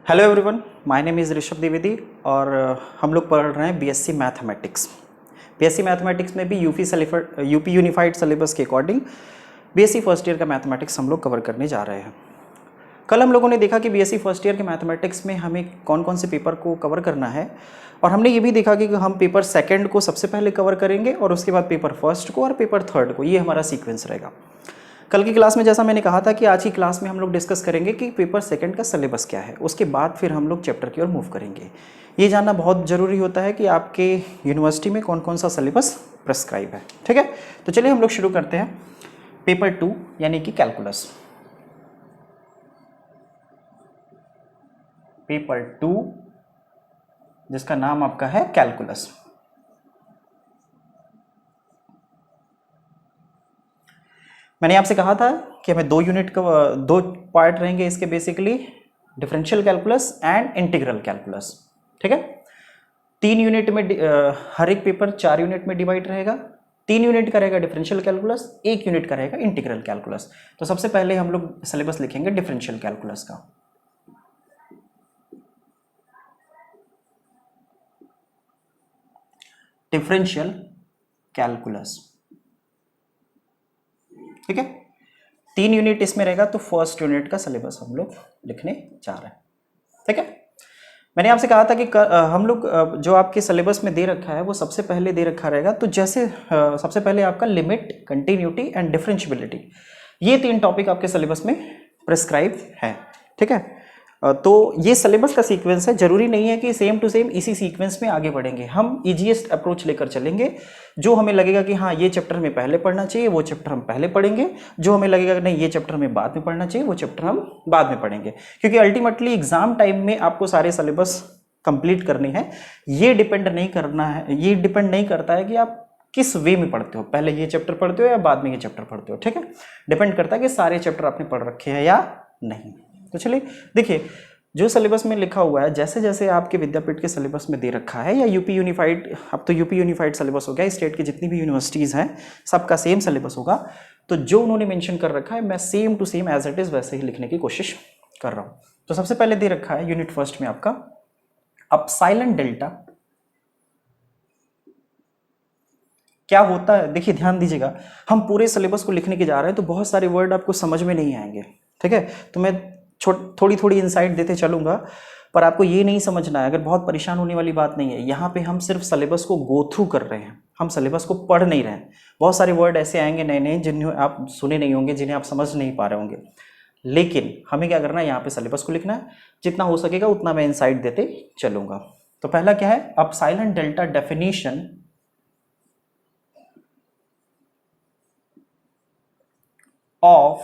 Hello everyone, my name is Rishabh Dwivedi और हम लोग पढ़ रहे हैं बीएससी मैथमेटिक्स। बीएससी मैथमेटिक्स में भी यूपी यूनिफाइड सिलेबस के अकॉर्डिंग बीएससी फर्स्ट ईयर का मैथमेटिक्स हम लोग कवर करने जा रहे हैं। कल हम लोगों ने देखा कि बीएससी फर्स्ट ईयर के मैथमेटिक्स में हमें कौन कौन से पेपर को कवर करना है और हमने ये भी देखा कि हम पेपर सेकंड को सबसे पहले कवर करेंगे और उसके बाद पेपर फर्स्ट को और पेपर थर्ड को। ये हमारा सीक्वेंस रहेगा। कल की क्लास में जैसा मैंने कहा था कि आज की क्लास में हम लोग डिस्कस करेंगे कि पेपर सेकंड का सिलेबस क्या है, उसके बाद फिर हम लोग चैप्टर की ओर मूव करेंगे। ये जानना बहुत ज़रूरी होता है कि आपके यूनिवर्सिटी में कौन कौन सा सिलेबस प्रेस्क्राइब है। ठीक है, तो चलिए हम लोग शुरू करते हैं। पेपर 2 यानी कि कैलकुलस। पेपर 2 जिसका नाम आपका है कैलकुलस। मैंने आपसे कहा था कि हमें 2 यूनिट का 2 पार्ट रहेंगे इसके, basically differential calculus and integral calculus. ठीक है, 3 यूनिट में हर एक पेपर 4 यूनिट में डिवाइड रहेगा। 3 यूनिट का रहेगा डिफरेंशियल कैलकुलस, 1 यूनिट का रहेगा इंटीग्रल कैलकुलस। तो सबसे पहले हम लोग सिलेबस लिखेंगे डिफरेंशियल कैलकुलस का। डिफरेंशियल कैलकुलस, ठीक है, 3 यूनिट इसमें रहेगा। तो फर्स्ट यूनिट का सिलेबस हम लोग लिखने जा रहे हैं। ठीक है, मैंने आपसे कहा था कि हम लोग जो आपके सिलेबस में दे रखा है वो सबसे पहले दे रखा रहेगा। तो जैसे सबसे पहले आपका लिमिट, कंटिन्यूटी एंड डिफरेंशियबिलिटी, ये 3 टॉपिक आपके सिलेबस में प्रेस्क्राइब है। ठीक है, तो ये सिलेबस का सीक्वेंस है। जरूरी नहीं है कि सेम टू सेम इसी सीक्वेंस में आगे बढ़ेंगे। हम इजीएस्ट अप्रोच लेकर चलेंगे। जो हमें लगेगा कि हाँ ये चैप्टर हमें पहले पढ़ना चाहिए वो चैप्टर हम पहले पढ़ेंगे। जो हमें लगेगा कि नहीं ये चैप्टर हमें बाद में पढ़ना चाहिए वो चैप्टर हम बाद में पढ़ेंगे। क्योंकि अल्टीमेटली एग्जाम टाइम में आपको सारे सिलेबस कंप्लीट करने हैं। ये डिपेंड नहीं करता है कि आप किस वे में पढ़ते हो, पहले ये चैप्टर पढ़ते हो या बाद में ये चैप्टर पढ़ते हो। ठीक है, डिपेंड करता है कि सारे चैप्टर आपने पढ़ रखे हैं या नहीं। तो चलिए देखिए, जो सिलेबस में लिखा हुआ है, जैसे जैसे आपके विद्यापीठ के सिलेबस में दे रखा है या यूपी यूनिफाइड, अब तो यूपी यूनिफाइड सिलेबस हो गया, स्टेट की जितनी भी यूनिवर्सिटीज़ हैं सबका सेम सिलेबस होगा। तो जो उन्होंने मेंशन कर रखा है मैं same to same as it is वैसे ही लिखने की कोशिश कर रहा हूँ। तो सबसे पहले दे रखा है यूनिट फर्स्ट में आपका अपसाइलन डेल्टा क्या होता है। देखिए ध्यान दीजिएगा, हम पूरे सिलेबस को लिखने के जा रहे हैं तो बहुत सारे वर्ड आपको समझ में नहीं आएंगे। ठीक है, तो मैं थोड़ी थोड़ी इंसाइट देते चलूंगा, पर आपको ये नहीं समझना है। अगर बहुत परेशान होने वाली बात नहीं है, यहाँ पे हम सिर्फ सिलेबस को गो थ्रू कर रहे हैं, हम सिलेबस को पढ़ नहीं रहे हैं। बहुत सारे वर्ड ऐसे आएंगे नए नए जिन्हें आप सुने नहीं होंगे, जिन्हें आप समझ नहीं पा रहे होंगे। लेकिन हमें क्या करना है, यहाँ पे सिलेबस को लिखना है। जितना हो सकेगा उतना मैं इंसाइट देते चलूंगा। तो पहला क्या है, epsilon delta definition of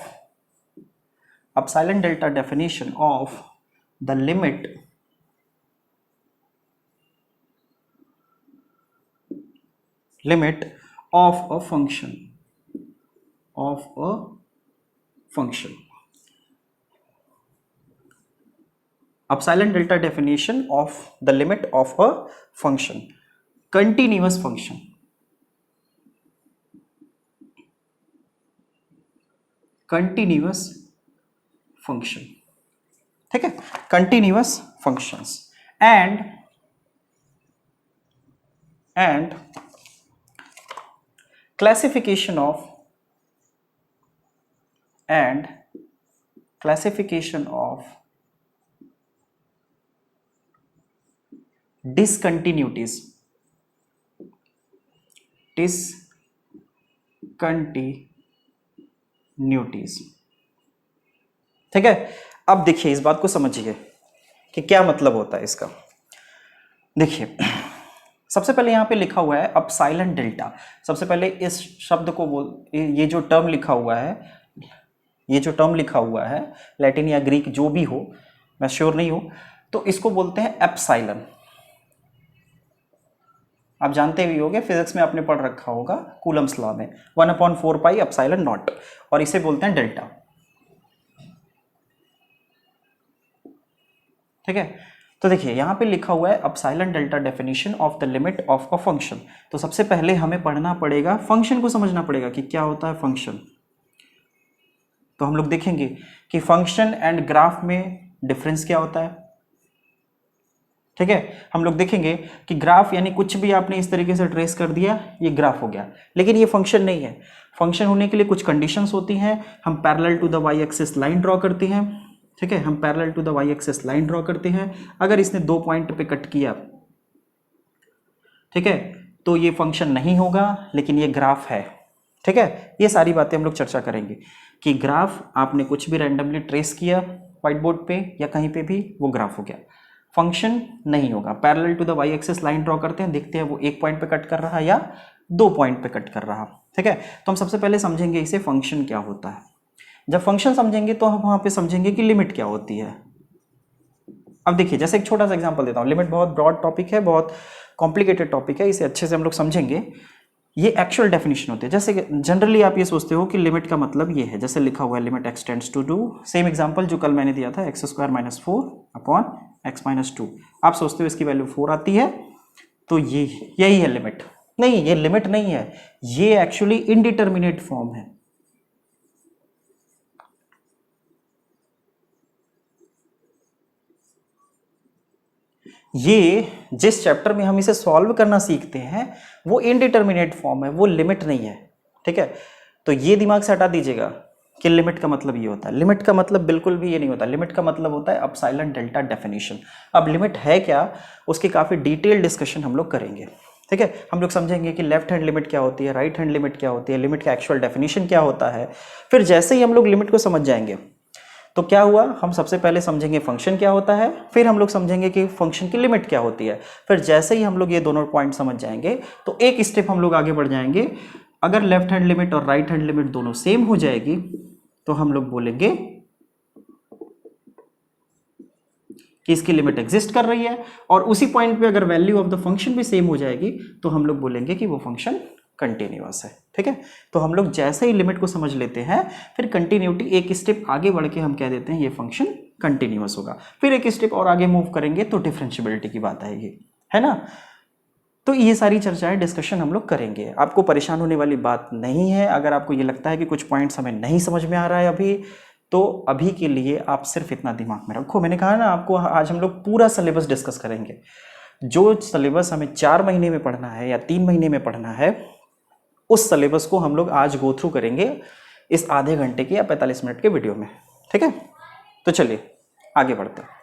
epsilon delta definition of the limit of a function epsilon delta definition of the limit of a function, continuous function, continuous function. ठीक है, continuous functions and classification of discontinuities न्यूटीज। ठीक है, अब देखिए इस बात को समझिए कि क्या मतलब होता है इसका। देखिए सबसे पहले यहाँ पे लिखा हुआ है अपसाइलन डेल्टा। सबसे पहले इस शब्द को ये जो टर्म लिखा हुआ है लैटिन या ग्रीक जो भी हो, मैं श्योर नहीं हूं, तो इसको बोलते हैं एप्साइलन। आप जानते भी होंगे, फिजिक्स में आपने पढ़ रखा होगा कूलम्स लॉ में 1/4 पाई एप्सिलॉन नॉट, और इसे बोलते हैं डेल्टा। ठीक है, तो देखिए यहां पे लिखा हुआ है epsilon delta definition of the limit of a function. तो सबसे पहले हमें पढ़ना पड़ेगा, फंक्शन को समझना पड़ेगा कि क्या होता है फंक्शन। तो हम लोग देखेंगे कि फंक्शन एंड ग्राफ में डिफरेंस क्या होता है, ठीक है, हम लोग देखेंगे कि ग्राफ यानी कुछ भी आपने इस तरीके से ट्रेस कर दिया, ये ग्राफ हो गया, लेकिन ये फंक्शन नहीं है। फंक्शन होने के लिए कुछ कंडीशंस होती हैं। हम parallel to the Y axis line draw करते हैं, ठीक है, हम parallel to the Y axis line draw करते हैं। अगर इसने 2 पॉइंट पे कट किया, ठीक है, तो ये फंक्शन नहीं होगा, लेकिन ये ग्राफ है। ठीक है, ये सारी बातें हम लोग चर्चा करेंगे कि ग्राफ आपने कुछ भी रैंडमली ट्रेस किया व्हाइट बोर्ड पे या कहीं पे भी, वो ग्राफ हो गया, फंक्शन नहीं होगा। Parallel to the Y axis line draw करते हैं, देखते हैं वो 1 पॉइंट पे कट कर रहा या 2 पॉइंट पे कट कर रहा। ठीक है, तो हम सबसे पहले समझेंगे इसे फंक्शन क्या होता है। जब फंक्शन समझेंगे तो हम वहां पे समझेंगे कि लिमिट क्या होती है। अब देखिए, जैसे एक छोटा सा एग्जांपल देता हूँ। लिमिट बहुत ब्रॉड टॉपिक है, बहुत कॉम्प्लिकेटेड टॉपिक है, इसे अच्छे से हम लोग समझेंगे। ये एक्चुअल डेफिनेशन होती है। जैसे जनरली आप ये सोचते हो कि लिमिट का मतलब ये है, जैसे लिखा हुआ है limit X tends to 2, same example जो कल मैंने दिया था, X square minus 4 upon X minus 2। आप सोचते हो इसकी वैल्यू 4 आती है, तो ये यही है लिमिट। नहीं, ये लिमिट नहीं है, ये एक्चुअली इनडिटर्मिनेट फॉर्म है। ये जिस चैप्टर में हम इसे सॉल्व करना सीखते हैं वो इनडिटर्मिनेट फॉर्म है, वो लिमिट नहीं है। ठीक है, तो ये दिमाग से हटा दीजिएगा कि लिमिट का मतलब ये होता है। लिमिट का मतलब बिल्कुल भी ये नहीं होता। लिमिट का मतलब होता है अपसाइलन डेल्टा डेफिनेशन। अब लिमिट है क्या, उसकी काफ़ी डिटेल डिस्कशन हम लोग करेंगे। ठीक है, हम लोग समझेंगे कि लेफ्ट हैंड लिमिट क्या होती है, राइट हैंड लिमिट क्या होती है, लिमिट का एक्चुअल डेफिनेशन क्या होता है। फिर जैसे ही हम लोग लिमिट को समझ जाएंगे तो क्या हुआ, हम सबसे पहले समझेंगे फंक्शन क्या होता है, फिर हम लोग समझेंगे कि फंक्शन की लिमिट क्या होती है। फिर जैसे ही हम लोग ये दोनों पॉइंट समझ जाएंगे तो एक स्टेप हम लोग आगे बढ़ जाएंगे। अगर लेफ्ट हैंड लिमिट और राइट हैंड लिमिट दोनों सेम हो जाएगी तो हम लोग बोलेंगे कि इसकी लिमिट एग्जिस्ट कर रही है, और उसी पॉइंट पे अगर वैल्यू ऑफ द फंक्शन भी सेम हो जाएगी तो हम लोग बोलेंगे कि वो फंक्शन कंटिन्यूअस है। ठीक है, तो हम लोग जैसे ही लिमिट को समझ लेते हैं, फिर कंटिन्यूटी एक स्टेप आगे बढ़ के हम कह देते हैं ये फंक्शन कंटिन्यूअस होगा। फिर एक स्टेप और आगे मूव करेंगे तो डिफरेंशियबिलिटी की बात आएगी, है ना। तो ये सारी चर्चाएं, डिस्कशन हम लोग करेंगे। आपको परेशान होने वाली बात नहीं है। अगर आपको ये लगता है कि कुछ पॉइंट्स हमें नहीं समझ में आ रहा है अभी, तो अभी के लिए आप सिर्फ इतना दिमाग में रखो। मैंने कहा ना आपको, आज हम लोग पूरा सिलेबस डिस्कस करेंगे। जो सिलेबस हमें 4 महीने में पढ़ना है या 3 महीने में पढ़ना है, उस सिलेबस को हम लोग आज गो थ्रू करेंगे इस आधे घंटे के या 45 मिनट के वीडियो में। ठीक है, तो चलिए आगे बढ़ते हैं।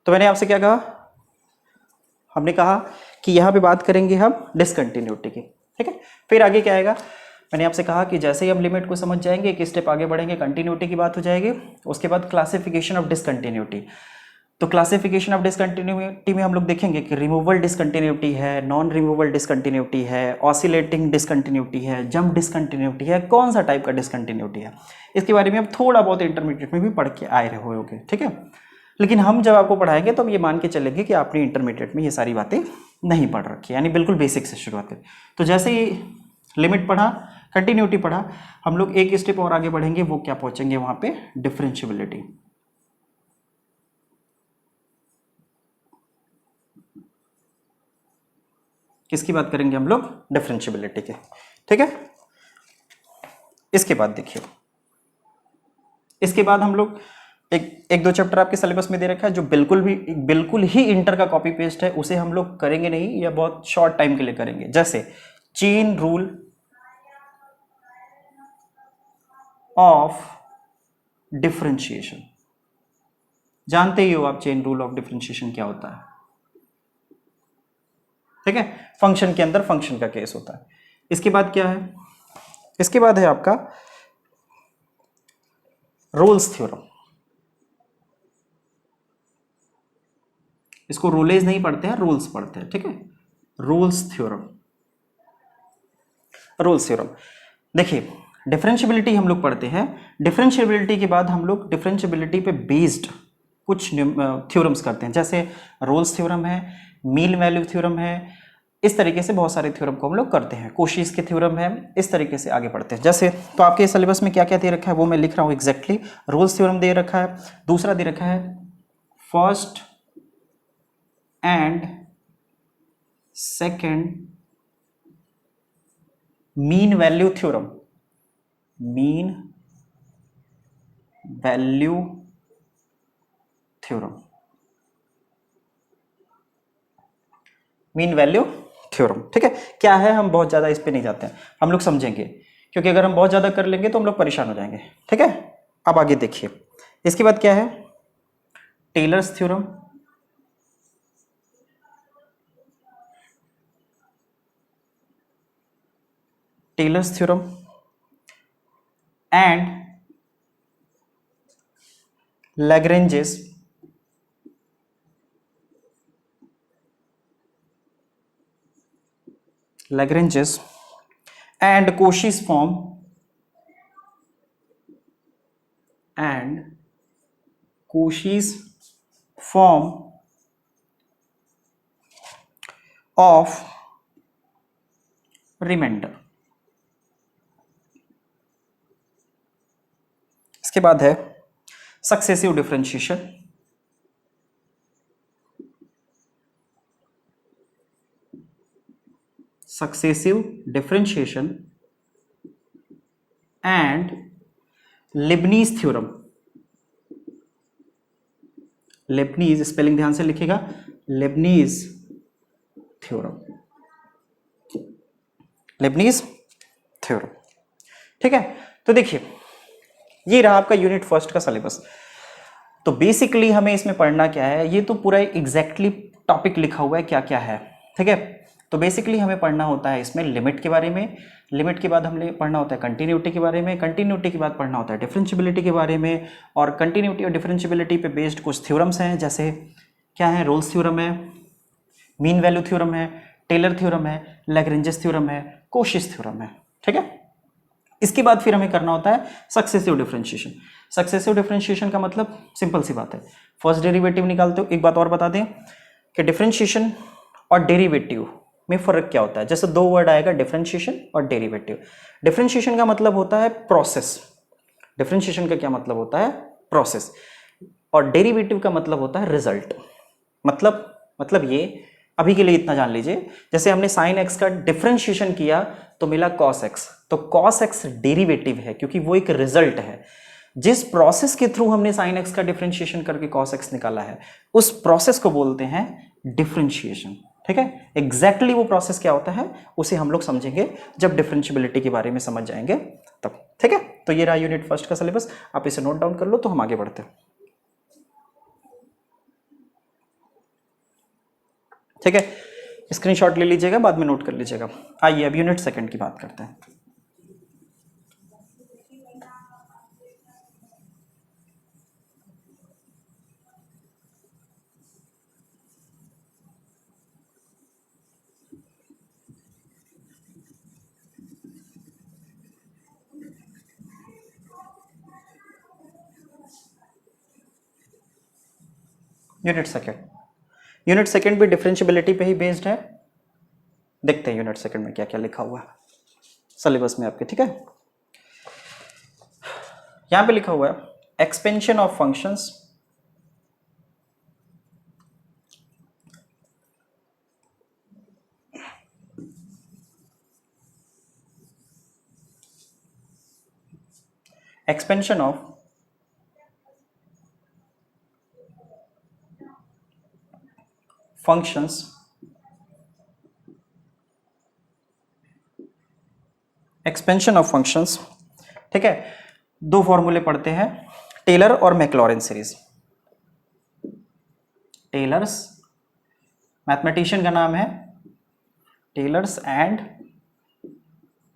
तो मैंने आपसे क्या कहा, हमने कहा कि यहां पे बात करेंगे हम डिसकंटिन्यूटी की। ठीक है, फिर आगे क्या आएगा, मैंने आपसे कहा कि जैसे ही हम लिमिट को समझ जाएंगे, एक स्टेप आगे बढ़ेंगे, कंटिन्यूटी की बात हो जाएगी। उसके बाद क्लासिफिकेशन ऑफ डिसकंटिन्यूटी। तो क्लासिफिकेशन ऑफ डिसकंटिन्यूटी में हम लोग देखेंगे कि रिमूवल डिसकंटिन्यूटी है, नॉन रिमूवल डिसकंटिन्यूटी है, ऑसिलेटिंग डिसकंटिन्यूटी है, जंप डिसकंटिन्यूटी है, कौन सा टाइप का डिसकंटिन्यूटी है, इसके बारे में हम थोड़ा बहुत इंटरमीडिएट में भी पढ़ के आए रहे होंगे। ठीक है, लेकिन हम जब आपको पढ़ाएंगे तो हम ये मान के चलेंगे कि आपने इंटरमीडिएट में ये सारी बातें नहीं पढ़ रखी, यानी बिल्कुल बेसिक से शुरुआत करें। तो जैसे ही लिमिट पढ़ा, कंटिन्यूटी पढ़ा, हम लोग एक स्टेप और आगे बढ़ेंगे, वो क्या पहुंचेंगे वहां पे, डिफरेंशियबिलिटी। किसकी बात करेंगे हम लोग, डिफरेंशियबिलिटी के। ठीक है, इसके बाद देखिए, इसके बाद हम लोग एक दो चैप्टर आपके सिलेबस में दे रखा है जो बिल्कुल ही इंटर का कॉपी पेस्ट है, उसे हम लोग करेंगे नहीं या बहुत शॉर्ट टाइम के लिए करेंगे। जैसे चेन रूल ऑफ डिफरेंशिएशन, जानते ही हो आप चेन रूल ऑफ डिफरेंशिएशन क्या होता है। ठीक है, फंक्शन के अंदर फंक्शन का केस होता है। इसके बाद क्या है, इसके बाद है आपका रोल्स थ्योरम। इसको रोलेज नहीं पढ़ते हैं, रूल्स पढ़ते हैं। ठीक है, रूल्स थ्योरम, रूल्स थ्योरम। देखिए, डिफरेंशियबिलिटी हम लोग पढ़ते हैं, डिफरेंशियबिलिटी के बाद हम लोग डिफरेंशियबिलिटी पे बेस्ड कुछ थ्योरम्स करते हैं। जैसे रोल्स थ्योरम है, मीन वैल्यू थ्योरम है, इस तरीके से बहुत सारे थ्योरम को हम लोग करते हैं। कोशीस के थ्योरम है, इस तरीके से आगे बढ़ते हैं। जैसे तो आपके सिलेबस में क्या क्या दे रखा है वो मैं लिख रहा हूँ एग्जैक्टली। रोल्स थ्योरम दे रखा है, दूसरा दे रखा है first and second mean value theorem, mean value theorem, mean value theorem. ठीक है, क्या है, हम बहुत ज्यादा इस पे नहीं जाते हैं, हम लोग समझेंगे, क्योंकि अगर हम बहुत ज्यादा कर लेंगे तो हम लोग परेशान हो जाएंगे। ठीक है, अब आगे देखिए, इसके बाद क्या है, Taylor's theorem, Taylor's theorem and Lagrange's and Cauchy's form of remainder। इसके बाद है successive differentiation, and Leibniz theorem. Leibniz spelling ध्यान से लिखिएगा, लेबनीज थ्योरम, लेबनीज थ्योरम। ठीक है, तो देखिए ये रहा आपका यूनिट फर्स्ट का सिलेबस। तो बेसिकली हमें इसमें पढ़ना क्या है, ये तो पूरा एग्जैक्टली टॉपिक लिखा हुआ है क्या क्या है। ठीक है, तो बेसिकली हमें पढ़ना होता है इसमें लिमिट के बारे में, लिमिट के बाद हमने पढ़ना होता है कंटिन्यूटी के बारे में, कंटिन्यूटी के बाद पढ़ना होता है डिफरेंशियबिलिटी के बारे में, और कंटिन्यूटी और डिफरेंशियबिलिटी पे बेस्ड कुछ थ्योरम्स हैं, जैसे क्या है, रोल्स थ्योरम है, मीन वैल्यू थ्योरम है, टेलर थ्योरम है, लैग्रेंजेस थ्योरम है, कोशिश थ्योरम है। ठीक है, इसके बाद फिर हमें करना होता है सक्सेसिव डिफरेंशिएशन। सक्सेसिव डिफरेंशिएशन का मतलब सिंपल सी बात है, फर्स्ट डेरिवेटिव निकालते हो। एक बात और बता दें कि डिफरेंशिएशन और डेरिवेटिव में फर्क क्या होता है। जैसे दो वर्ड आएगा, डिफरेंशिएशन और डेरिवेटिव। डिफरेंशिएशन का मतलब होता है प्रोसेस, डिफरेंशिएशन का क्या मतलब होता है, प्रोसेस, और डेरिवेटिव का मतलब होता है रिजल्ट। मतलब ये अभी के लिए इतना जान लीजिए, जैसे हमने साइन एक्स का डिफरेंशिएशन किया तो मिला कॉस एक्स, तो कॉस एक्स डेरिवेटिव है क्योंकि वो एक रिजल्ट है। जिस प्रोसेस के थ्रू हमने साइन एक्स का डिफरेंशिएशन करके कॉस एक्स निकाला है, उस प्रोसेस को बोलते हैं डिफरेंशिएशन। ठीक है, एग्जैक्टली वो प्रोसेस क्या होता है उसे हम लोग समझेंगे जब डिफरेंशियबिलिटी के बारे में समझ जाएंगे तब। ठीक है, तो ये रहा यूनिट फर्स्ट का सिलेबस, आप इसे नोट डाउन कर लो तो हम आगे बढ़ते हैं। ठीक है, स्क्रीनशॉट ले लीजिएगा, बाद में नोट कर लीजिएगा। आइए अब यूनिट सेकंड की बात करते हैं। यूनिट सेकंड भी डिफरेंशियबिलिटी पे ही बेस्ड है। देखते हैं यूनिट सेकंड में क्या क्या लिखा हुआ है सिलेबस में आपके। ठीक है, यहां पे लिखा हुआ है expansion of functions, expansion of functions expansion of functions. ठीक है, दो फॉर्मूले पढ़ते हैं, टेलर और मैक्लॉरिन सीरीज। टेलर्स, मैथमेटिशियन का नाम है, टेलर्स एंड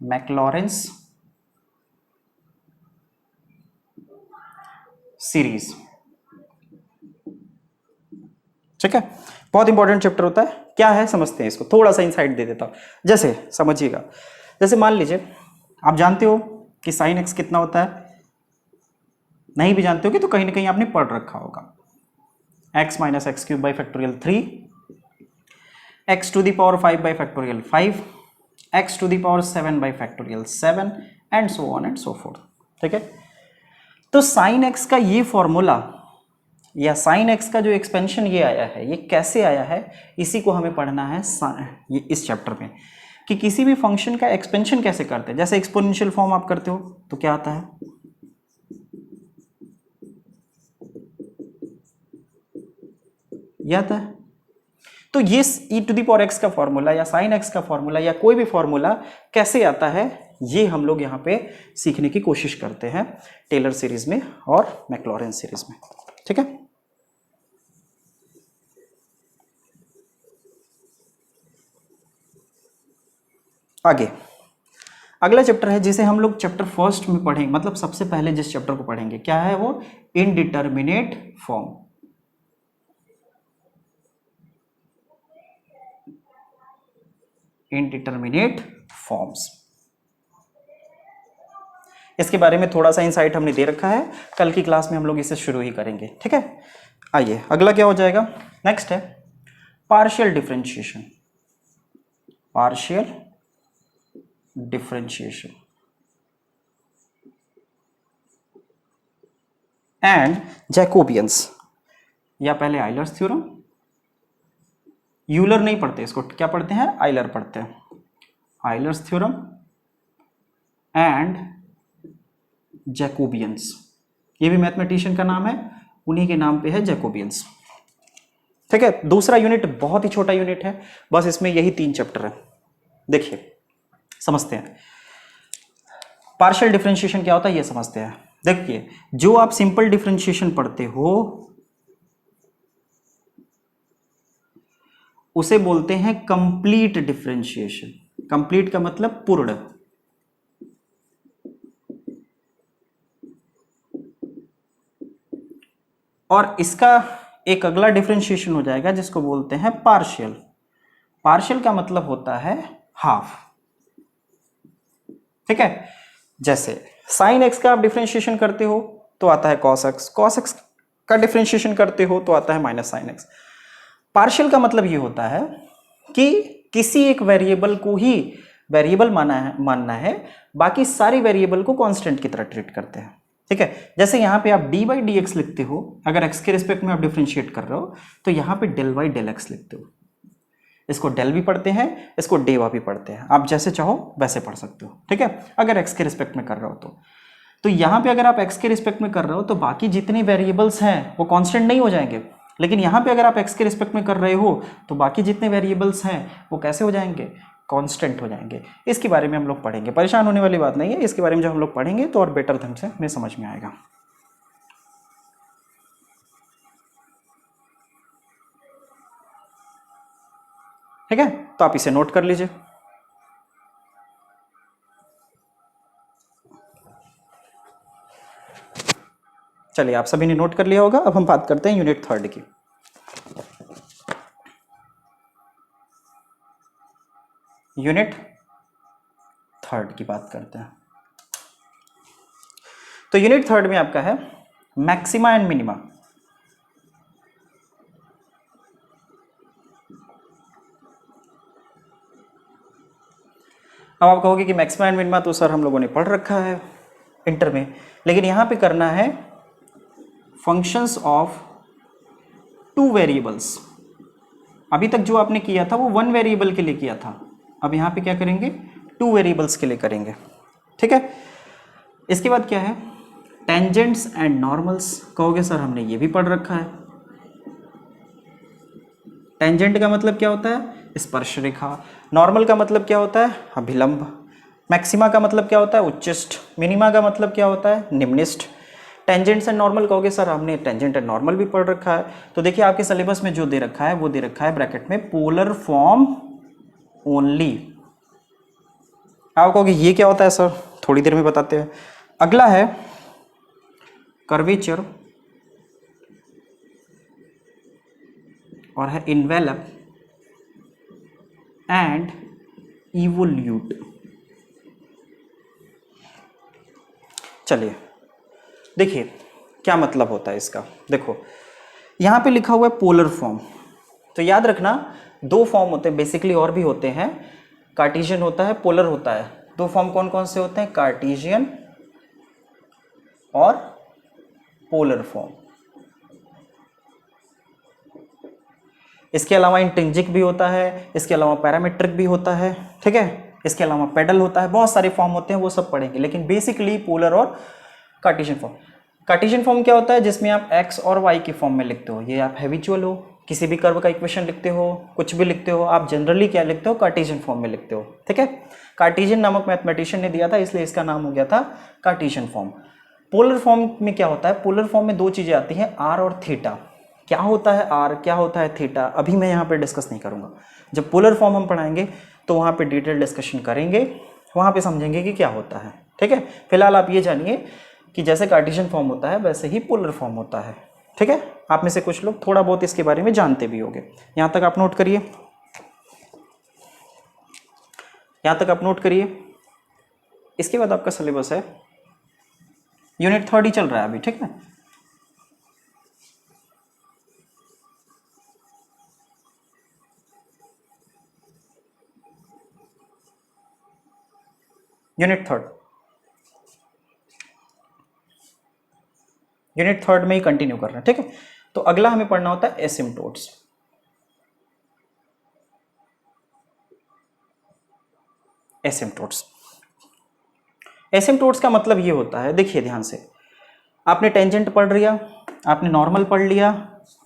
मैक्लॉरिन्स सीरीज। ठीक है, बहुत इंपॉर्टेंट चैप्टर होता है। क्या है समझते हैं इसको, थोड़ा सा इनसाइट दे देता हूं। जैसे समझिएगा, जैसे मान लीजिए आप जानते हो कि साइन एक्स कितना होता है, नहीं भी जानते हो कि तो कहीं ना कहीं आपने पढ़ रखा होगा, X minus X cube by factorial 3, X to the power 5 by factorial 5, X to the power 7 by factorial 7 and so on and so forth. ठीक है, तो साइन एक्स का ये फॉर्मूला या साइन एक्स का जो एक्सपेंशन ये आया है, ये कैसे आया है, इसी को हमें पढ़ना है ये इस चैप्टर में, कि किसी भी फंक्शन का एक्सपेंशन कैसे करते हैं। जैसे एक्सपोनेंशियल फॉर्म आप करते हो तो क्या आता है, ये आता है। तो ये e to the power X का फॉर्मूला या साइन एक्स का फॉर्मूला या कोई भी फॉर्मूला कैसे आता है, ये हम लोग यहाँ पे सीखने की कोशिश करते हैं टेलर सीरीज में और मैक्लॉरेन सीरीज में, ठीक है। आगे अगला चैप्टर है जिसे हम लोग चैप्टर फर्स्ट में पढ़ेंगे, मतलब सबसे पहले जिस चैप्टर को पढ़ेंगे क्या है वो, इनडिटरमिनेट फॉर्म। इनडिटरमिनेट फॉर्म्स, इसके बारे में थोड़ा सा इंसाइट हमने दे रखा है, कल की क्लास में हम लोग इसे शुरू ही करेंगे, ठीक है। आइए अगला क्या हो जाएगा, नेक्स्ट है partial differentiation. Partial differentiation and Jacobians, या पहले आइलर्स थ्योरम, यूलर नहीं पढ़ते इसको, क्या पढ़ते हैं, आइलर पढ़ते हैं, आइलर्स थ्योरम एंड जैकोबियंस। ये भी मैथमेटिशियन का नाम है, उन्हीं के नाम पे है जैकोबियंस, ठीक है। दूसरा यूनिट बहुत ही छोटा यूनिट है, बस इसमें यही 3 चैप्टर है। देखिए समझते हैं पार्शियल डिफरेंशिएशन क्या होता है, ये समझते हैं। देखिए जो आप सिंपल डिफरेंशिएशन पढ़ते हो उसे बोलते हैं कंप्लीट डिफरेंशिएशन। कंप्लीट का मतलब पूर्ण, और इसका एक अगला डिफरेंशिएशन हो जाएगा जिसको बोलते हैं पार्शियल। पार्शियल का मतलब होता है हाफ, ठीक है। जैसे साइन एक्स का आप डिफरेंशिएशन करते हो तो आता है कॉस एक्स, कॉस एक्स का डिफरेंशिएशन करते हो तो आता है माइनस साइन एक्स। पार्शियल का मतलब ये होता है कि किसी एक वेरिएबल को ही वेरिएबल मानना है, बाकी सारी वेरिएबल को कांस्टेंट की तरह ट्रीट करते हैं, ठीक है। जैसे यहाँ पे आप dy बाई dx लिखते हो, अगर x के रिस्पेक्ट में आप डिफरेंशिएट कर रहे हो तो यहाँ पे डेल वाई डेल एक्स लिखते हो। इसको डेल भी पढ़ते हैं, इसको डेवा भी पढ़ते हैं, आप जैसे चाहो वैसे पढ़ सकते हो, ठीक है, अगर x के रिस्पेक्ट में कर रहे हो तो यहाँ पे अगर आप x के रिस्पेक्ट में कर रहे हो तो बाकी जितने वेरिएबल्स हैं वो कांस्टेंट नहीं हो जाएंगे, लेकिन यहाँ पे अगर आप x के रिस्पेक्ट में कर रहे हो तो बाकी जितने वेरिएबल्स हैं वो कैसे हो जाएंगे, कांस्टेंट हो जाएंगे। इसके बारे में हम लोग पढ़ेंगे, परेशान होने वाली बात नहीं है, इसके बारे में जब हम लोग पढ़ेंगे तो और बेटर ढंग से हमें समझ में आएगा। ठीक है, तो आप इसे नोट कर लीजिए। चलिए आप सभी ने नोट कर लिया होगा। अब हम बात करते हैं यूनिट 3 की। यूनिट 3 की बात करते हैं। तो यूनिट 3 में आपका है मैक्सिमा एंड मिनिमा। अब आप कहोगे कि मैक्सिमा एंड मिनिमा तो सर हम लोगों ने पढ़ रखा है इंटर में, लेकिन यहां पे करना है फंक्शंस ऑफ 2 वेरिएबल्स। अभी तक जो आपने किया था वो 1 वेरिएबल के लिए किया था, अब यहां पे क्या करेंगे, 2 वेरिएबल्स के लिए करेंगे, ठीक है। इसके बाद क्या है, टेंजेंट्स एंड नॉर्मल्स। कहोगे सर हमने ये भी पढ़ रखा है। टेंजेंट का मतलब क्या होता है, स्पर्श रेखा। नॉर्मल का मतलब क्या होता है, अभिलंब। मैक्सिमा का मतलब क्या होता है, उच्चिष्ट। मिनिमा का मतलब क्या होता है, निम्निष्ठ। टेंजेंट्स एंड नॉर्मल कहोगे सर हमने टेंजेंट एंड नॉर्मल भी पढ़ रखा है। तो देखिए आपके सिलेबस में जो दे रखा है वो दे रखा है ब्रैकेट में पोलर फॉर्म ओनली। आप कहोगे ये क्या होता है सर, थोड़ी देर में बताते हैं। अगला है कर्वेचर और है इन्वेलप एंड इवोल्यूट। चलिए देखिए क्या मतलब होता है इसका। देखो यहां पे लिखा हुआ है पोलर फॉर्म, तो याद रखना 2 फॉर्म होते हैं बेसिकली, और भी होते हैं। कार्टेशियन होता है, पोलर होता है। 2 फॉर्म कौन कौन से होते हैं, कार्टेशियन और पोलर फॉर्म। इसके अलावा इंट्रिंसिक भी होता है, इसके अलावा पैरामीट्रिक भी होता है, ठीक है, इसके अलावा पेडल होता है, बहुत सारे फॉर्म होते हैं, वो सब पढ़ेंगे। लेकिन बेसिकली पोलर और कार्टेशियन फॉर्म। कार्टेशियन फॉर्म क्या होता है? जिसमें आप एक्स और वाई के फॉर्म में लिखते हो। ये आप हैबिचुअल हो, किसी भी कर्व का इक्वेशन लिखते हो, कुछ भी लिखते हो, आप जनरली क्या लिखते हो? कार्टेशियन फॉर्म में लिखते हो, ठीक है। कार्टेशियन नामक मैथमेटिशियन ने दिया था, इसलिए इसका नाम हो गया था कार्टेशियन फॉर्म। पोलर फॉर्म में क्या होता है? पोलर फॉर्म में दो चीजें आती हैं, आर और थीटा। क्या होता है आर, क्या होता है थीटा, अभी मैं यहाँ पे डिस्कस नहीं करूँगा। जब पोलर फॉर्म हम पढ़ाएंगे तो वहाँ पे डिटेल डिस्कशन करेंगे, वहाँ पे समझेंगे कि क्या होता है, ठीक है। फिलहाल आप ये जानिए कि जैसे कार्टेशियन फॉर्म होता है वैसे ही पोलर फॉर्म होता है, ठीक है। आप में से कुछ लोग थोड़ा बहुत इसके बारे में जानते भी होंगे। यहाँ तक आप नोट करिए, यहाँ तक आप नोट करिए। इसके बाद आपका सिलेबस है, यूनिट 3 ही चल रहा है अभी, ठीक है। यूनिट थर्ड में ही कंटिन्यू कर रहे हैं, ठीक है। तो अगला हमें पढ़ना होता है एसिम्पटोट्स। एसिम्पटोट्स का मतलब ये होता है, देखिए ध्यान से, आपने टेंजेंट पढ़ लिया, आपने नॉर्मल पढ़ लिया,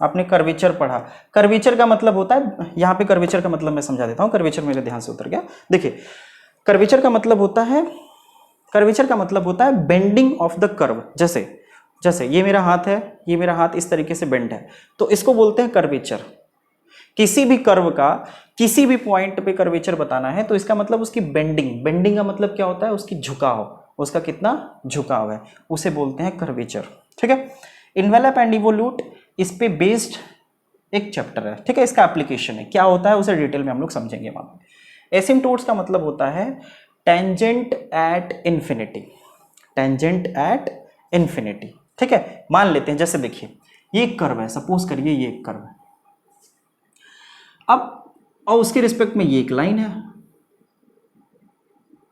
आपने कर्वेचर पढ़ा। कर्वेचर का मतलब होता है, यहाँ पे कर्वेचर का मतलब मैं समझा देता हूँ, कर्वेचर मेरे ध्यान से उतर गया। देखिए कर्वेचर का मतलब होता है, कर्वेचर का मतलब होता है बेंडिंग ऑफ द कर्व। जैसे जैसे ये मेरा हाथ है, ये मेरा हाथ इस तरीके से बेंड है, तो इसको बोलते हैं कर्वेचर। किसी भी कर्व का किसी भी पॉइंट पे कर्वेचर बताना है तो इसका मतलब उसकी बेंडिंग, बेंडिंग का मतलब क्या होता है? उसकी झुकाव, उसका कितना झुकाव है, उसे बोलते हैं कर्वेचर, ठीक है। इन्वेलप एंड इवोल्यूट इस पे बेस्ड एक चैप्टर है, ठीक है। इसका एप्लीकेशन है, क्या होता है उसे डिटेल में हम लोग समझेंगे वहां पे। एसिम्पटोट्स का मतलब होता है tangent at infinity, tangent at infinity, ठीक है। मान लेते हैं, जैसे देखिए ये एक कर्व है, सपोज करिए ये एक कर्व है, अब और उसके रिस्पेक्ट में ये एक लाइन है।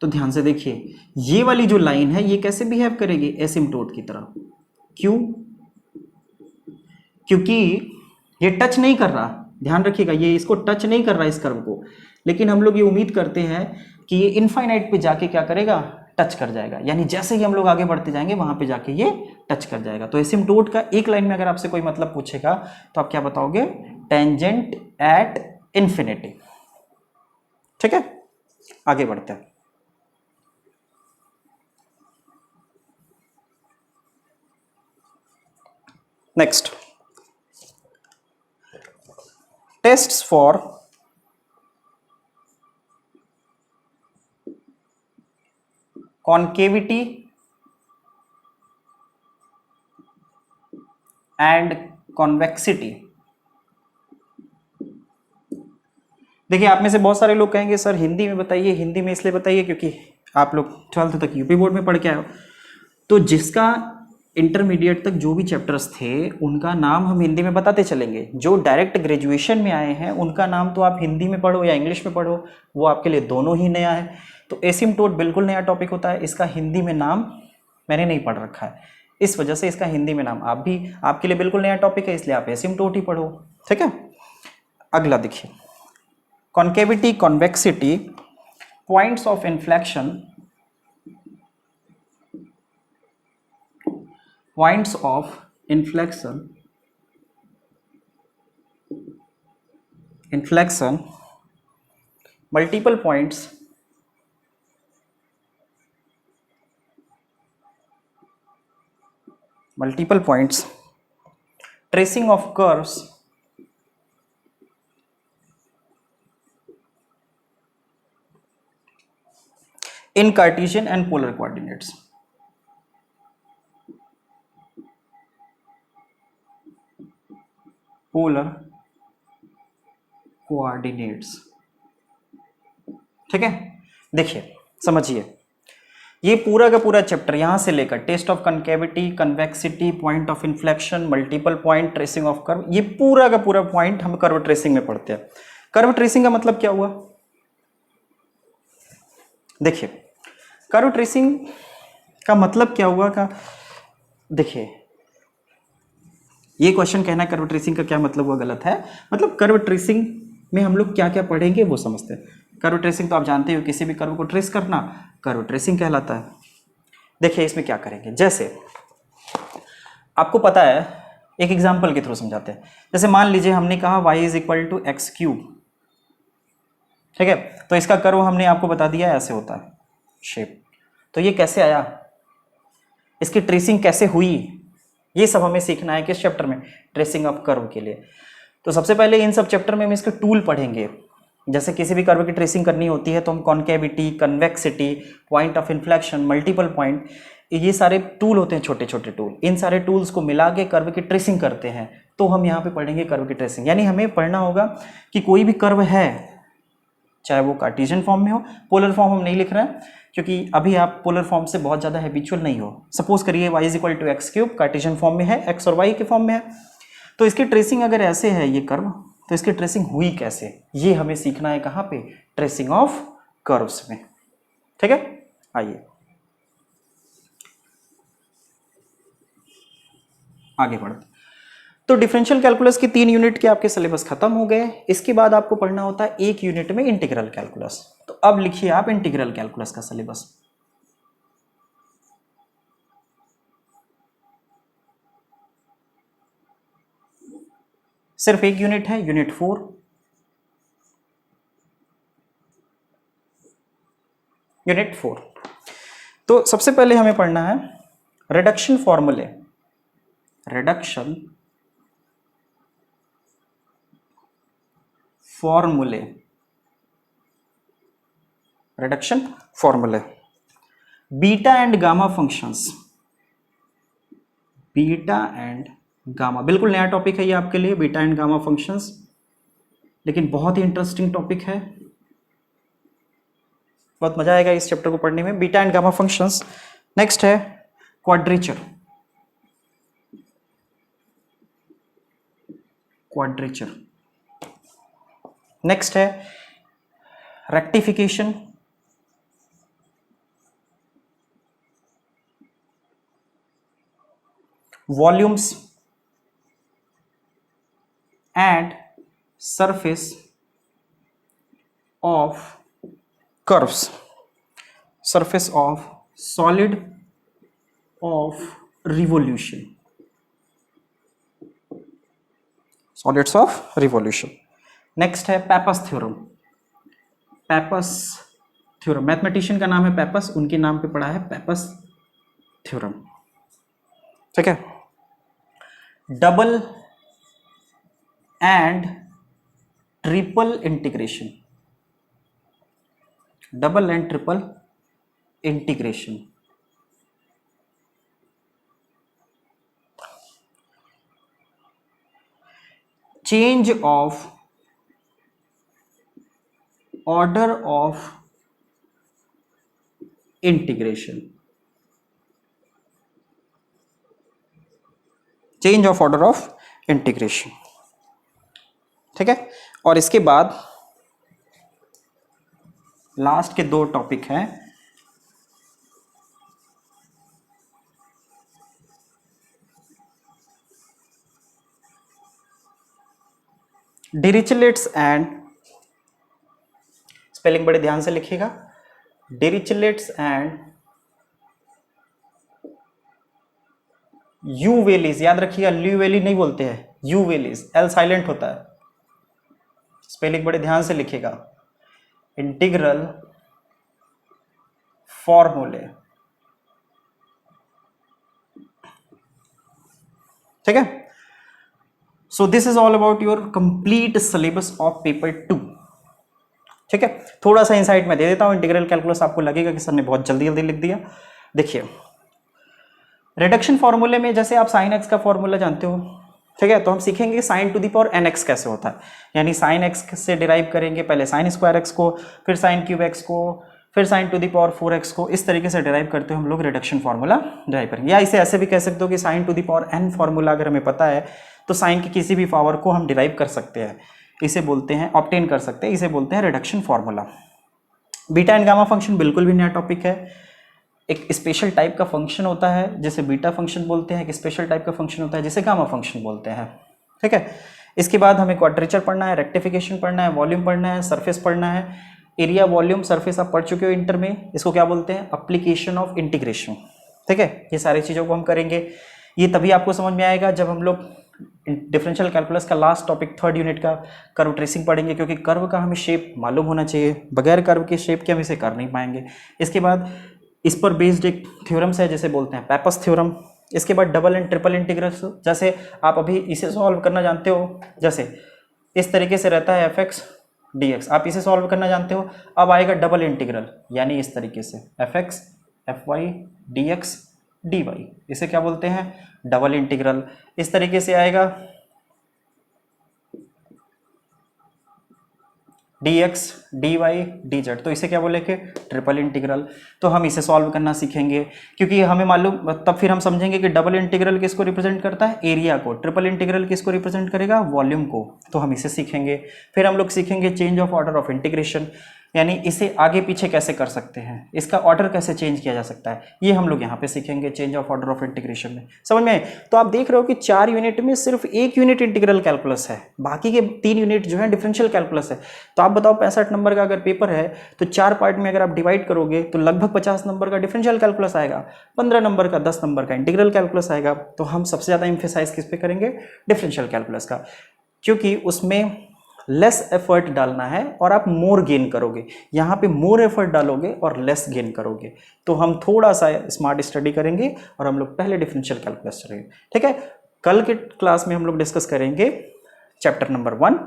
तो ध्यान से देखिए, ये वाली जो लाइन है ये कैसे बिहेव करेगी? एसिम्पटोट की तरह। क्यों? क्योंकि ये टच नहीं कर रहा, ध्यान रखिएगा, ये इसको टच नहीं कर रहा इस कर्व को, लेकिन हम लोग ये उम्मीद करते हैं कि ये इनफाइनाइट पे जाके क्या करेगा? टच कर जाएगा। यानी जैसे ही हम लोग आगे बढ़ते जाएंगे वहां पे जाके ये टच कर जाएगा। तो एसिम्पटोट का एक लाइन में अगर आपसे कोई मतलब पूछेगा तो आप क्या बताओगे? टेंजेंट एट इंफिनिटी, ठीक है। आगे बढ़ते हैं। Next, tests for concavity and convexity. देखिए आप में से बहुत सारे लोग कहेंगे सर हिंदी में बताइए, हिंदी में इसलिए बताइए क्योंकि आप लोग 12th तक यूपी बोर्ड में पढ़ के आए हो। तो जिसका इंटरमीडिएट तक जो भी चैप्टर्स थे उनका नाम हम हिंदी में बताते चलेंगे। जो डायरेक्ट ग्रेजुएशन में आए हैं उनका नाम तो आप हिंदी में पढ़ो या इंग्लिश में पढ़ो, वो आपके लिए दोनों ही नया है। तो एसिम्पटोट बिल्कुल नया टॉपिक होता है, इसका हिंदी में नाम मैंने नहीं पढ़ रखा है, इस वजह से इसका हिंदी में नाम आप भी, आपके लिए बिल्कुल नया टॉपिक है, इसलिए आप एसिम्पटोट ही पढ़ो, ठीक है। अगला देखिए, concavity, convexity, points of inflection, points of inflection, multiple points, tracing of curves, in Cartesian and polar coordinates. Polar coordinates, ठीक है। देखिए समझिए, ये पूरा का पूरा चैप्टर यहां से लेकर test of concavity, convexity, point of inflection, multiple point, tracing of curve, ये पूरा का पूरा पॉइंट हम कर्व ट्रेसिंग में पढ़ते हैं। कर्व ट्रेसिंग का मतलब क्या हुआ? देखिए कर्व ट्रेसिंग का मतलब क्या हुआ का, देखिए ये क्वेश्चन कहना कर्व ट्रेसिंग का क्या मतलब हुआ गलत है, मतलब कर्व ट्रेसिंग में हम लोग क्या क्या पढ़ेंगे वो समझते हैं। कर्व ट्रेसिंग तो आप जानते हो, किसी भी कर्व को ट्रेस करना कर्व ट्रेसिंग कहलाता है। देखिए इसमें क्या करेंगे, जैसे आपको पता है, एक एग्जाम्पल के थ्रू समझाते हैं। जैसे मान लीजिए हमने कहा y is equal to X cube, ठीक है, तो इसका कर्व हमने आपको बता दिया ऐसे होता है शेप। तो ये कैसे आया, इसकी ट्रेसिंग कैसे हुई, ये सब हमें सीखना है किस चैप्टर में, ट्रेसिंग ऑफ कर्व के लिए। तो सबसे पहले इन सब चैप्टर में हम इसके टूल पढ़ेंगे। जैसे किसी भी कर्व की ट्रेसिंग करनी होती है तो हम concavity, convexity, point of inflection, multiple point, ये सारे टूल होते हैं, छोटे छोटे टूल। इन सारे टूल्स को मिला के कर्व की ट्रेसिंग करते हैं। तो हम यहाँ पे पढ़ेंगे कर्व की ट्रेसिंग, यानी हमें पढ़ना होगा कि कोई भी कर्व है, चाहे वो कार्टेशियन फॉर्म में हो, पोलर फॉर्म हम नहीं लिख रहे हैं क्योंकि अभी आप पोलर फॉर्म से बहुत ज़्यादा हैबिचुअल नहीं हो। सपोज करिए y is equal to X cube Cartesian form में है, x और y के फॉर्म में है, तो इसकी ट्रेसिंग अगर ऐसे है ये कर्व, तो इसकी ट्रेसिंग हुई कैसे, ये हमें सीखना है कहाँ पे, ट्रेसिंग ऑफ कर्व्स में। ठीक है, आइए आगे बढ़ते। तो डिफरेंशियल कैलकुलस की 3 यूनिट के आपके सिलेबस खत्म हो गए। इसके बाद आपको पढ़ना होता है 1 यूनिट में इंटीग्रल कैलकुलस। तो अब लिखिए आप इंटीग्रल कैलकुलस का सिलेबस। सिर्फ 1 यूनिट है, यूनिट 4। यूनिट 4, तो सबसे पहले हमें पढ़ना है रिडक्शन फॉर्मूले। रिडक्शन फॉर्मूले, रिडक्शन फॉर्मूले, beta and gamma functions. Beta and gamma बिल्कुल नया टॉपिक है ये आपके लिए, बीटा एंड गामा फंक्शंस, लेकिन बहुत ही इंटरेस्टिंग टॉपिक है, बहुत मजा आएगा इस चैप्टर को पढ़ने में, beta and gamma functions. Next है क्वाड्रेचर। क्वाड्रेचर। नेक्स्ट है rectification. Volumes and surface of curves, surface of solid of revolution, solids of revolution. Next है Pappus theorem. Pappus theorem, mathematician का नाम है पेपस, उनके नाम पे पड़ा है पेपस थ्योरम। ठीक है, double and triple integration. Double and triple integration. Change of order of integration. Change of order of integration. ठीक है, और इसके बाद लास्ट के 2 टॉपिक हैं डिरिचलेट्स एंड, स्पेलिंग बड़े ध्यान से लिखिएगा, डिरिचलेट्स एंड यू वेलीज। याद रखिएगा, ल्यू वेली नहीं बोलते हैं, यू वेलीज, एल साइलेंट होता है, स्पेलिंग बड़े ध्यान से लिखिएगा। इंटीग्रल फॉर्मूले। ठीक है, so this is all about your complete syllabus of paper 2। ठीक है, थोड़ा सा इंसाइट मैं दे देता हूं, इंटीग्रल कैलकुलस आपको लगेगा कि सर ने बहुत जल्दी जल्दी लिख दिया। देखिए रिडक्शन फॉर्मूले में जैसे आप साइन एक्स का फॉर्मूला जानते हो, ठीक है, तो हम सीखेंगे sine to the power N X कैसे होता है, यानी साइन एक्स से डिराइव करेंगे पहले साइन स्क्वायर एक्स को, फिर साइन क्यूब एक्स को, फिर sign to the power 4x को, इस तरीके से डिराइव करते हुए हम लोग रिडक्शन फॉर्मूला डिराइव करेंगे। या इसे ऐसे भी कह सकते हो कि sign to the power n formula अगर हमें पता है तो साइन की किसी भी पावर को हम डिराइव कर सकते हैं, इसे बोलते हैं ऑब्टेन कर सकते हैं, इसे बोलते हैं reduction formula. Beta and gamma function बिल्कुल भी नया टॉपिक है, एक स्पेशल टाइप का फंक्शन होता है जिसे बीटा फंक्शन बोलते हैं, एक स्पेशल टाइप का फंक्शन होता है जिसे गामा फंक्शन बोलते हैं, ठीक है। इसके बाद हमें क्वाड्रेचर पढ़ना है, रेक्टिफिकेशन पढ़ना है, वॉल्यूम पढ़ना है, सरफेस पढ़ना है। एरिया, वॉल्यूम, सरफेस आप पढ़ चुके हो इंटर में, इसको क्या बोलते हैं, एप्लीकेशन ऑफ इंटीग्रेशन, ठीक है। ये सारी चीज़ों को हम करेंगे। ये तभी आपको समझ में आएगा जब हम लोग डिफरेंशियल कैलकुलस का लास्ट टॉपिक 3rd यूनिट का कर्व ट्रेसिंग पढ़ेंगे, क्योंकि कर्व का हमें शेप मालूम होना चाहिए, बगैर कर्व के शेप के हम इसे कर नहीं पाएंगे। इसके बाद इस पर बेस्ड एक थ्योरम्स है जिसे बोलते हैं पेपस थ्योरम। इसके बाद डबल एंड ट्रिपल इंटीग्रल्स, जैसे आप अभी इसे सॉल्व करना जानते हो, जैसे इस तरीके से रहता है fx dx, आप इसे सॉल्व करना जानते हो। अब आएगा डबल इंटीग्रल, यानी इस तरीके से fx fy dx dy, इसे क्या बोलते हैं, डबल इंटीग्रल। इस तरीके से आएगा dx dy dz, तो इसे क्या बोलेंगे, ट्रिपल इंटीग्रल। तो हम इसे सॉल्व करना सीखेंगे, क्योंकि हमें मालूम, तब फिर हम समझेंगे कि डबल इंटीग्रल किसको रिप्रेजेंट करता है, एरिया को, ट्रिपल इंटीग्रल किसको रिप्रेजेंट करेगा, वॉल्यूम को। तो हम इसे सीखेंगे। फिर हम लोग सीखेंगे change of order of integration, यानी इसे आगे पीछे कैसे कर सकते हैं, इसका ऑर्डर कैसे चेंज किया जा सकता है, ये हम लोग यहाँ पे सीखेंगे change of order of integration में। समझ में आए? तो आप देख रहे हो कि 4 यूनिट में सिर्फ 1 यूनिट इंटीग्रल कैलकुलस है, बाकी के 3 यूनिट जो है डिफरेंशियल कैलकुलस है। तो आप बताओ 65 नंबर का अगर पेपर है तो 4 पार्ट में अगर आप डिवाइड करोगे तो लगभग 50 नंबर का डिफरेंशियल कैलकुलस आएगा, 15 नंबर का, 10 नंबर का इंटीग्रल कैलकुलस आएगा। तो हम सबसे ज़्यादा एम्फेसाइज किस पे करेंगे, डिफरेंशियल कैलकुलस का, क्योंकि उसमें लेस एफर्ट डालना है और आप मोर गेन करोगे। यहाँ पे मोर एफर्ट डालोगे और लेस गेन करोगे। तो हम थोड़ा सा स्मार्ट स्टडी करेंगे और हम लोग पहले डिफरेंशियल कैलकुलस करेंगे, ठीक है। कल के क्लास में हम लोग डिस्कस करेंगे चैप्टर नंबर 1,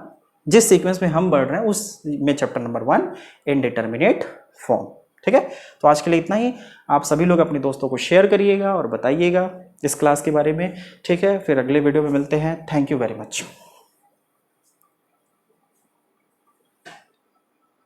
जिस सीक्वेंस में हम बढ़ रहे हैं उस में चैप्टर नंबर 1 इनडिटरमिनेट फॉर्म, ठीक है। तो आज के लिए इतना ही। आप सभी लोग अपने दोस्तों को शेयर करिएगा और बताइएगा इस क्लास के बारे में, ठीक है। फिर अगले वीडियो में मिलते हैं। Thank you very much.